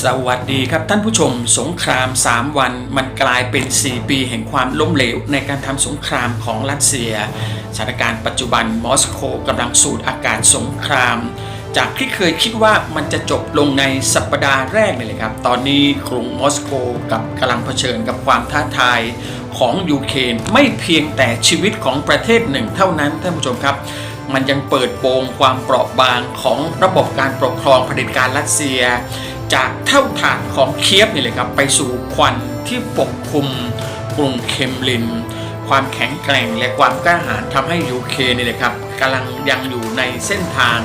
สวัสดีครับท่านผู้ชมสงคราม3วันมันกลายเป็น4ปีแห่งความล้มเหลวในการทำสงครามของรัสเซียสถานการณ์ปัจจุบันมอสโกกำลังสูดอากาศสงครามจากที่เคยคิดว่ามันจะจบลงในสัปดาห์แรกเลยครับตอนนี้กรุงมอสโกกำลังเผชิญกับความท้าทายของยูเครนไม่เพียงแต่ชีวิตของประเทศหนึ่งเท่านั้นท่านผู้ชมครับมันยังเปิดโปงความเปราะบางของระบบการปกครองเผด็จการรัสเซียจากเท่าฐานของเคียฟนี่เลยครับไปสู่ควันที่ปกคลุมกรุงเคมรินความแข็งแกร่งและความกล้าหาญทำให้ยูเครนนี่เลยครับกำลังยังอยู่ในเส้นทาง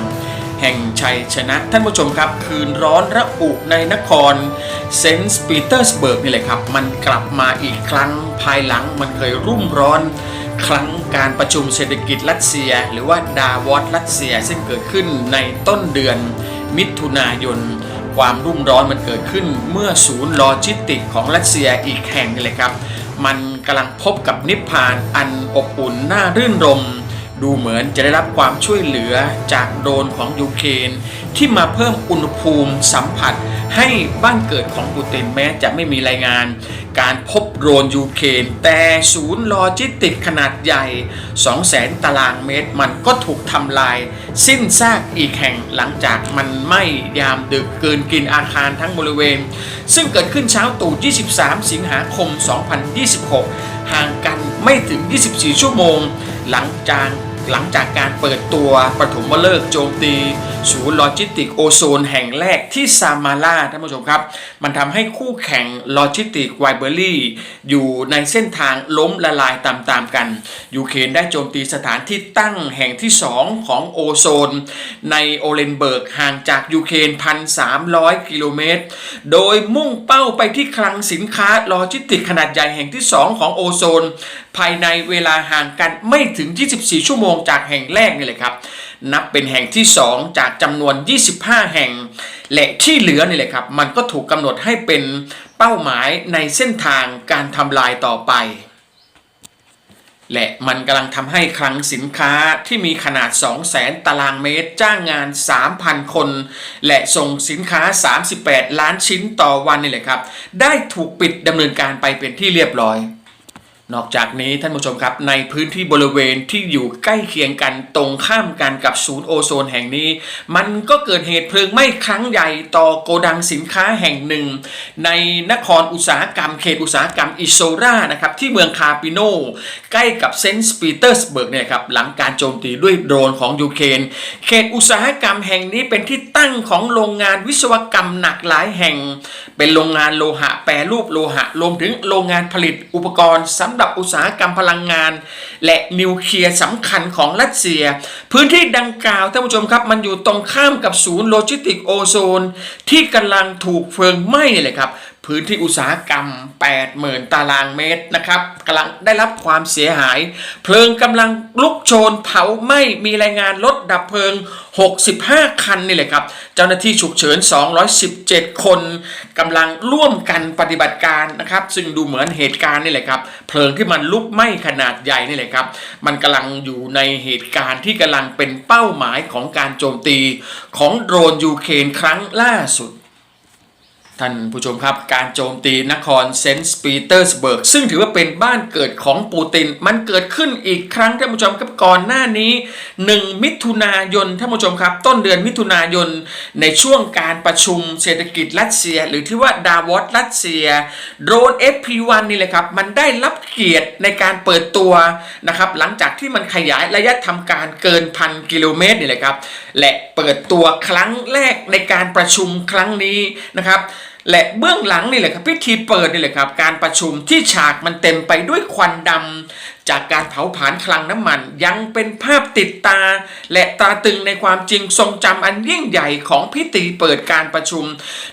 แห่งชัยชนะท่านผู้ชมครับคืนร้อนระอุในนครเซนต์ปีเตอร์สเบิร์กนี่แหละครับมันกลับมาอีกครั้งภายหลังมันเคยรุ่มร้อนครั้งการประชุมเศรษฐกิจรัสเซียหรือว่าดาวอสรัสเซียซึ่งเกิดขึ้นในต้นเดือนมิถุนายนความรุ่มร้อนมันเกิดขึ้นเมื่อศูนย์โลจิสติกของรัสเซียอีกแห่งนี่เลยครับมันกำลังพบกับนิพพานอันอบอุ่นน่ารื่นรมดูเหมือนจะได้รับความช่วยเหลือจากโดรนของยูเครนที่มาเพิ่มอุณหภูมิสัมผัสให้บ้านเกิดของปูตินแม้จะไม่มีรายงานการพบโดรนยูเครนแต่ศูนย์โลจิสติกขนาดใหญ่ 200,000 ตารางเมตรมันก็ถูกทำลายสิ้นซากอีกแห่งหลังจากมันไหม้ยามดึกเกินกินอาคารทั้งบริเวณซึ่งเกิดขึ้นเช้าตรู่23 สิงหาคม 2026 ห่างกันไม่ถึง 24 ชั่วโมงหลังจากการเปิดตัวปฐมฤกษ์โจมตีศูนย์โลจิสติกโอโซนแห่งแรกที่ซามาร่าท่านผู้ชมครับมันทำให้คู่แข่งโลจิสติกไวเบอรี่อยู่ในเส้นทางล้มละลายตามๆกันยูเครนได้โจมตีสถานที่ตั้งแห่งที่2ของโอโซนในโอเลนเบิร์กห่างจากยูเครน 1,300 กิโลเมตรโดยมุ่งเป้าไปที่คลังสินค้าโลจิสติกขนาดใหญ่แห่งที่2ของโอโซนภายในเวลาห่างกันไม่ถึง 24 ชั่วโมงจากแห่งแรกนี่เลยครับนับเป็นแห่งที่2จากจำนวน 25 แห่งและที่เหลือนี่แหละครับมันก็ถูกกำหนดให้เป็นเป้าหมายในเส้นทางการทำลายต่อไปและมันกำลังทำให้คลังสินค้าที่มีขนาด 200,000 ตารางเมตรจ้างงาน 3,000 คนและส่งสินค้า 38 ล้านชิ้นต่อวันนี่แหละครับได้ถูกปิดดำเนินการไปเป็นที่เรียบร้อยนอกจากนี้ท่านผู้ชมครับในพื้นที่บริเวณที่อยู่ใกล้เคียงกันตรงข้ามกันกับศูนย์โอโซนแห่งนี้มันก็เกิดเหตุเพลิงไหม้ครั้งใหญ่ต่อโกดังสินค้าแห่งหนึ่งในนครอุตสาหกรรมเขตอุตสาหกรรมอิโซรานะครับที่เมืองคาปิโนใกล้กับเซนต์ปีเตอร์สเบิร์กเนี่ยครับหลังการโจมตีด้วยโดรนของยูเครนเขตอุตสาหกรรมแห่งนี้เป็นที่ตั้งของโรงงานวิศวกรรมหนักหลายแห่งเป็นโรงงานโลหะแปรรูปโลหะรวมถึงโรงงานผลิตอุปกรณ์สำหรับอุตสาหกรรมพลังงานและนิวเคลียร์สำคัญของรัสเซียพื้นที่ดังกล่าวท่านผู้ชมครับมันอยู่ตรงข้ามกับศูนย์โลจิสติกโอโซนที่กำลังถูกเพลิงไหม้เลยครับพื้นที่อุตสาหกรรม 80,000 ตารางเมตรนะครับกำลังได้รับความเสียหายเพลิงกำลังลุกโชนเผาไหม้มีรายงานรถดับเพลิง65 คันนี่แหละครับเจ้าหน้าที่ฉุกเฉิน217 คนกำลังร่วมกันปฏิบัติการนะครับซึ่งดูเหมือนเหตุการณ์นี่แหละครับเพลิงที่มันลุกไหม้ขนาดใหญ่นี่แหละครับมันกำลังอยู่ในเหตุการณ์ที่กำลังเป็นเป้าหมายของการโจมตีของโดรนยูเครนครั้งล่าสุดท่านผู้ชมครับการโจมตีนครเซนต์ปีเตอร์สเบิร์กซึ่งถือว่าเป็นบ้านเกิดของปูตินมันเกิดขึ้นอีกครั้งท่านผู้ชมครับก่อนหน้านี้1 มิถุนายนท่านผู้ชมครับต้นเดือนมิถุนายนในช่วงการประชุมเศรษฐกิจรัสเซียหรือที่ว่าดาวอสรัสเซียโดรน FP1 นี่แหละครับมันได้รับเกียรติในการเปิดตัวนะครับหลังจากที่มันขยายระยะทำการเกิน 1,000 กิโลเมตรนี่แหละครับและเปิดตัวครั้งแรกในการประชุมครั้งนี้นะครับและเบื้องหลังนี่แหละครับพิธีเปิดนี่แหละครับการประชุมที่ฉากมันเต็มไปด้วยควันดำจากการเผาผลาญคลังน้ำมันยังเป็นภาพติดตาและตราตรึงในความจริงทรงจำอันยิ่งใหญ่ของพิธีเปิดการประชุม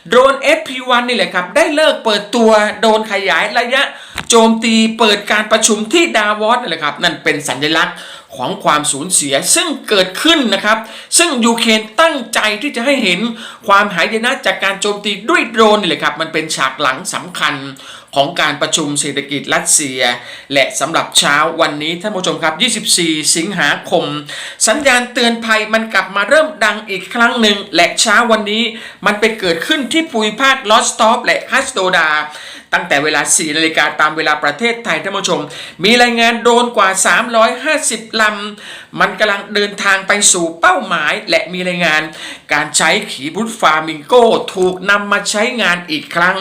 โดรน FP1 นี่แหละครับได้เลิกเปิดตัวโดรนขยายระยะโจมตีเปิดการประชุมที่ดาวอสนี่แหละครับนั่นเป็นสัญลักษณ์ ของความสูญเสียซึ่งเกิดขึ้นนะครับซึ่งยูเครนตั้งใจที่จะให้เห็นความหายนะจากการโจมตีด้วยโดรนนี่แหละครับมันเป็นฉากหลังสำคัญของการประชุมเศรษฐกิจรัสเซียและสำหรับเช้าวันนี้ท่านผู้ชมครับ24 สิงหาคมสัญญาณเตือนภัยมันกลับมาเริ่มดังอีกครั้งหนึ่งและเช้าวันนี้มันไปเกิดขึ้นที่ภูมิภาคลอสตอฟและคัสโตดาตั้งแต่เวลา 4 นาฬิกาตามเวลาประเทศไทยท่านผู้ชมมีรายงานโดรนกว่า350 ลำมันกำลังเดินทางไปสู่เป้าหมายและมีรายงานการใช้ขีปนาวุธฟามิงโกถูกนำมาใช้งานอีกครั้ง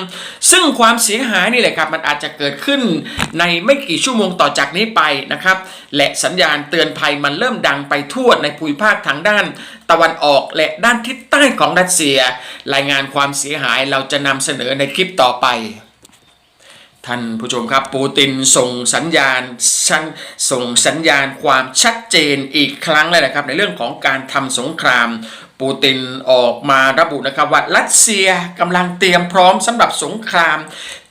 ซึ่งความเสียหายนี่แหละครับมันอาจจะเกิดขึ้นในไม่กี่ชั่วโมงต่อจากนี้ไปนะครับและสัญญาณเตือนภัยมันเริ่มดังไปทั่วในภูมิภาคทางด้านตะวันออกและด้านทิศใต้ของรัสเซียรายงานความเสียหายเราจะนำเสนอในคลิปต่อไปท่านผู้ชมครับปูตินส่งสัญญาณความชัดเจนอีกครั้งเลยนะครับในเรื่องของการทำสงครามปูตินออกมาระบุนะครับว่ารัสเซียกำลังเตรียมพร้อมสำหรับสงคราม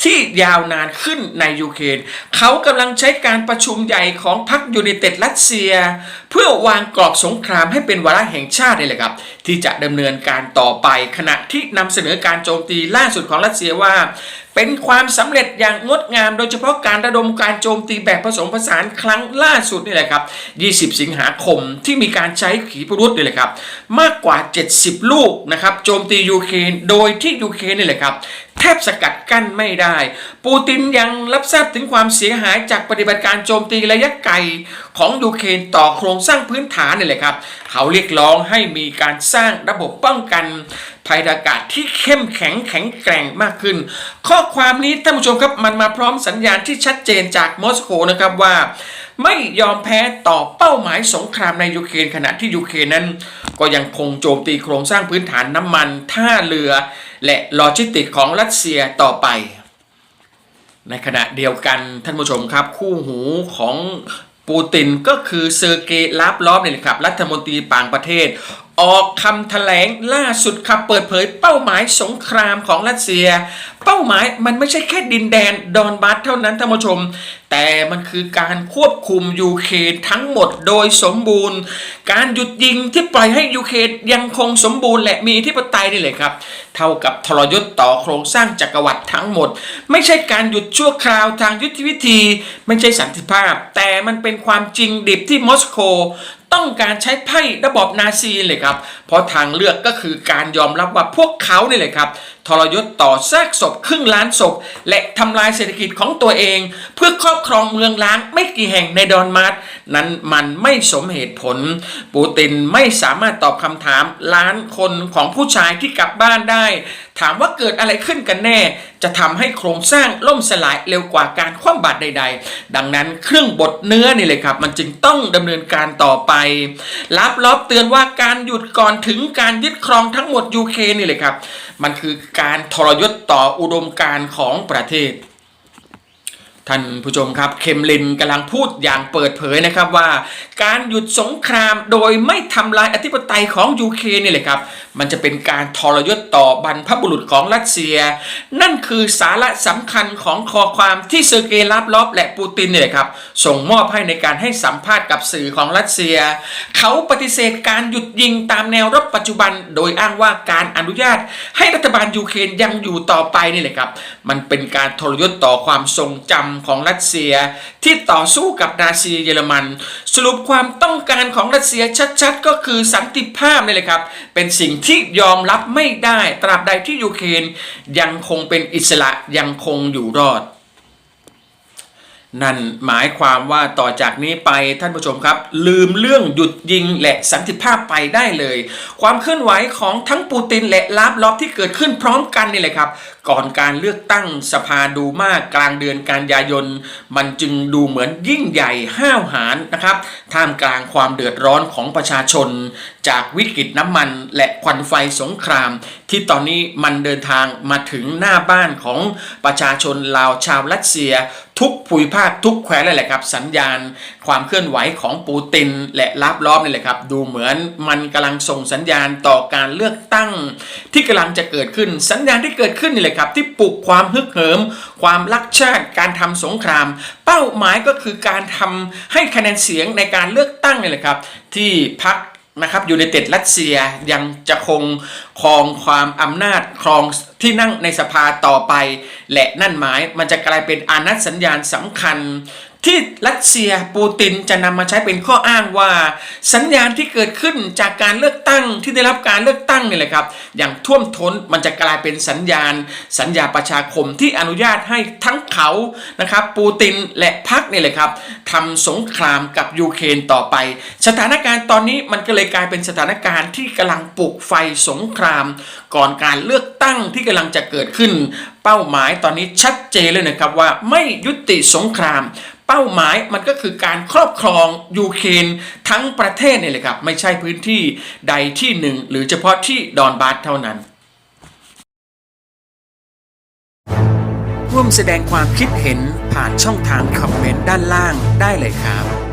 ที่ยาวนานขึ้นในยูเครนเขากำลังใช้การประชุมใหญ่ของพรรคยูไนเต็ดรัสเซียเพื่อวางกรอบสงครามให้เป็นวาระแห่งชาตินี่แหละครับที่จะดำเนินการต่อไปขณะที่นำเสนอการโจมตีล่าสุดของรัสเซียว่าเป็นความสำเร็จอย่างงดงามโดยเฉพาะการระดมการโจมตีแบบผสมผสานครั้งล่าสุดนี่แหละครับ20 สิงหาคมที่มีการใช้ขีปนาวุธนี่แหละครับมากกว่า70 ลูกนะครับโจมตียูเครนโดยที่ยูเครนนี่แหละครับแทบสกัดกั้นไม่ได้ปูตินยังรับทราบถึงความเสียหายจากปฏิบัติการโจมตีระยะไกลของยูเครนต่อโครงสร้างพื้นฐานนี่แหละครับเขาเรียกร้องให้มีการสร้างระบบป้องกันภัยอากาศที่เข้มแข็งแกร่งมากขึ้นข้อความนี้ท่านผู้ชมครับมันมาพร้อมสัญญาณที่ชัดเจนจากมอสโกนะครับว่าไม่ยอมแพ้ต่อเป้าหมายสงครามในยูเครนขณะที่ยูเครนนั้นก็ยังคงโจมตีโครงสร้างพื้นฐานน้ำมันท่าเรือและโลจิสติกของรัสเซียต่อไปในขณะเดียวกันท่านผู้ชมครับคู่หูของปูตินก็คือเซอร์เกย์ลาฟลอฟเนี่ยครับรัฐมนตรีต่างประเทศออกคำแถลงล่าสุดครับเปิดเผยเป้าหมายสงครามของรัสเซียเป้าหมายมันไม่ใช่แค่ดินแดนดอนบัสเท่านั้นท่านผู้ชมแต่มันคือการควบคุมยูเครนทั้งหมดโดยสมบูรณ์การหยุดยิงที่ปล่อยให้ยูเครนยังคงสมบูรณ์และมีอธิปไตยนี่แหละครับเท่ากับทรยศต่อโครงสร้างจักรวรรดิทั้งหมดไม่ใช่การหยุดชั่วคราวทางยุทธวิธีไม่ใช่สันติภาพแต่มันเป็นความจริงดิบที่มอสโกต้องการใช้ไพ่ระบอบนาซีเลยครับเพราะทางเลือกก็คือการยอมรับว่าพวกเขานี่แหละครับทรยศต่อซากศพครึ่งล้านศพและทำลายเศรษฐกิจของตัวเองเพื่อครอบครองเมืองล้างไม่กี่แห่งในดอนมาร์สนั้นมันไม่สมเหตุผลปูตินไม่สามารถตอบคำถามล้านคนของผู้ชายที่กลับบ้านได้ถามว่าเกิดอะไรขึ้นกันแน่จะทำให้โครงสร้างล่มสลายเร็วกว่าการคว่ำบาตรใดๆดังนั้นเครื่องบดเนื้อนี่เลยครับมันจึงต้องดำเนินการต่อไปลาฟลอฟเตือนว่าการหยุดก่อนถึงการยึดครองทั้งหมดยูเครนนี่เลยครับมันคือการทรยศต่ออุดมการณ์ของประเทศท่านผู้ชมครับเคมลินกำลังพูดอย่างเปิดเผยนะครับว่าการหยุดสงครามโดยไม่ทำลายอธิปไตยของยูเครนนี่แหละครับมันจะเป็นการทรยศต่อบรรพบุรุษของรัสเซียนั่นคือสาระสำคัญของข้อความที่เซอร์เกย์ลาฟลอฟและปูตินนี่แหละครับส่งมอบให้ในการให้สัมภาษณ์กับสื่อของรัสเซียเขาปฏิเสธการหยุดยิงตามแนวรบปัจจุบันโดยอ้างว่าการอนุญาตให้รัฐบาลยูเครนยังอยู่ต่อไปนี่แหละครับมันเป็นการทรยศต่อความทรงจำของรัสเซียที่ต่อสู้กับนาซีเยอรมันสรุปความต้องการของรัสเซียชัดๆก็คือสันติภาพนี่แหละครับเป็นสิ่งที่ยอมรับไม่ได้ตราบใดที่ยูเครนยังคงเป็นอิสระยังคงอยู่รอดนั่นหมายความว่าต่อจากนี้ไปท่านผู้ชมครับลืมเรื่องหยุดยิงและสันติภาพไปได้เลยความเคลื่อนไหวของทั้งปูตินและลาฟลอฟที่เกิดขึ้นพร้อมกันนี่แหละครับก่อนการเลือกตั้งสภาดูมากลางเดือนกันยายนมันจึงดูเหมือนยิ่งใหญ่ห้าวหาญนะครับท่ามกลางความเดือดร้อนของประชาชนจากวิกฤตน้ำมันและควันไฟสงคราม ที่ตอนนี้มันเดินทางมาถึงหน้าบ้านของประชาชนลาวชาวรัสเซียทุกภูมิภาคทุกแคว้นเลยแหละครับสัญญาณความเคลื่อนไหวของปูตินและลับล้อมนี่แหละครับดูเหมือนมันกำลังส่งสัญญาณต่อการเลือกตั้งที่กำลังจะเกิดขึ้นสัญญาณที่เกิดขึ้นนี่แหละครับที่ปลุกความฮึกเหิมความรักชาติการทำสงครามเป้าหมายก็คือการทำให้คะแนนเสียงในการเลือกตั้งนี่แหละครับที่พรรคนะครับยูไนเต็ดรัสเซียยังจะคงครองความอำนาจครองที่นั่งในสภาต่อไปและนั่นหมายมันจะกลายเป็นอานัตสัญญาณสำคัญที่รัสเซียปูตินจะนำมาใช้เป็นข้ออ้างว่าสัญญาณที่เกิดขึ้นจากการเลือกตั้งที่ได้รับการเลือกตั้งนี่แหละครับอย่างท่วมท้นมันจะกลายเป็นสัญญาประชาคมที่อนุญาตให้ทั้งเขานะครับปูตินและพรรคนี่แหละครับทำสงครามกับยูเครนต่อไปสถานการณ์ตอนนี้มันก็เลยกลายเป็นสถานการณ์ที่กำลังปลุกไฟสงครามก่อนการเลือกตั้งที่กำลังจะเกิดขึ้นเป้าหมายตอนนี้ชัดเจนเลยนะครับว่าไม่ยุติสงครามเป้าหมายมันก็คือการครอบครองยูเครนทั้งประเทศนี่แหละครับไม่ใช่พื้นที่ใดที่หนึ่งหรือเฉพาะที่ดอนบาสเท่านั้นร่วมแสดงความคิดเห็นผ่านช่องทางคอมเมนต์ด้านล่างได้เลยครับ